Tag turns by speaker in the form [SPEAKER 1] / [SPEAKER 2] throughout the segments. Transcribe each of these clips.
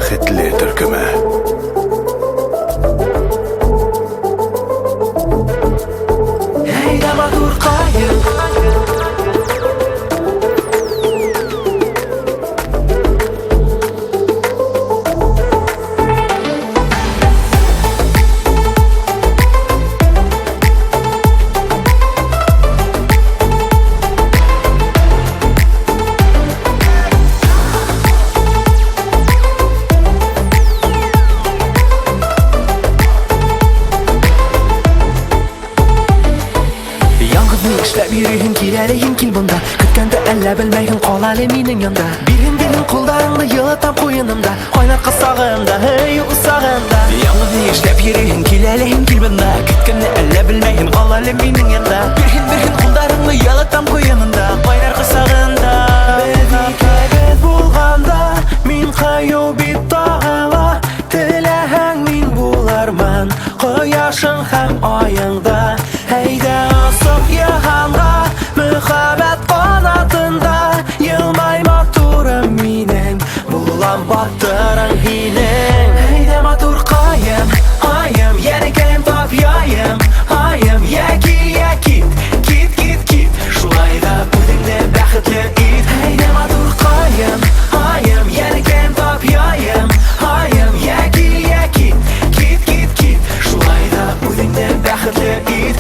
[SPEAKER 1] бәхетле төркеме.
[SPEAKER 2] Әйдә матур кайым, эшләп йөрим, кирәлегем кил бунда. Көткәндә әллә белмәйм, кал әле минем янда. Бирен кулдарыңны йылытам куенымда, кайнар кысагымда, эй усагымда. Яңгыз эшләп йөрим, кирәлегем кил бунда. Көткәндә әллә белмәйм, кал әле минем янда. Бирен кулдарыңны йылытам куенымда, кайнар кысагымда. Бәдикәбез булганда, мин каю бит тагыла. Теләһәң мин булармын, кояшың һәм аеңда. Әйдә асып яганга, мөхәббәт канатында. Елмай матурым минем, булам батырың һинең. Әйдә матур каем, аем, янекәем тап яем. Аем, яки, кит, шулай да үзеңне бәхетле ит. Әйдә матур каем, аем, янекәем тап яем. Аем, яки, кит, шулай да үзеңне бәхетле ит.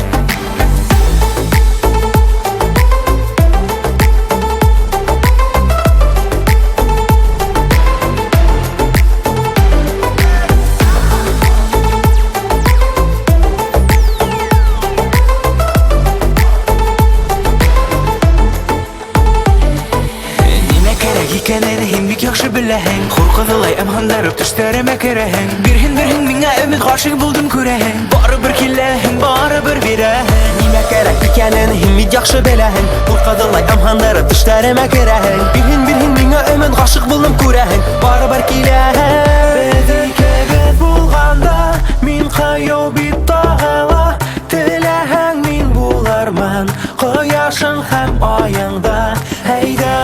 [SPEAKER 2] Икәнен һин бик яхшы беләһең, хур кызылай әмһәндәреп төшләремә керәһең. Бирһен миңа өмет, гашык булдым күрәһең. Барыбер киләһең, барыбер бирәһең. Нимә кирәк икәнен һин бик яхшы беләһең, хур кызылай әмһәндәреп төшләремә керәһең. Бирһен миңа өмет, гашык булдым күрәһең. Барыбер киләһең. Бәдикәбез булганда, мин каю бит тагыла. Теләһәң мин булармын, кояшың һәм аеңда. Әйдә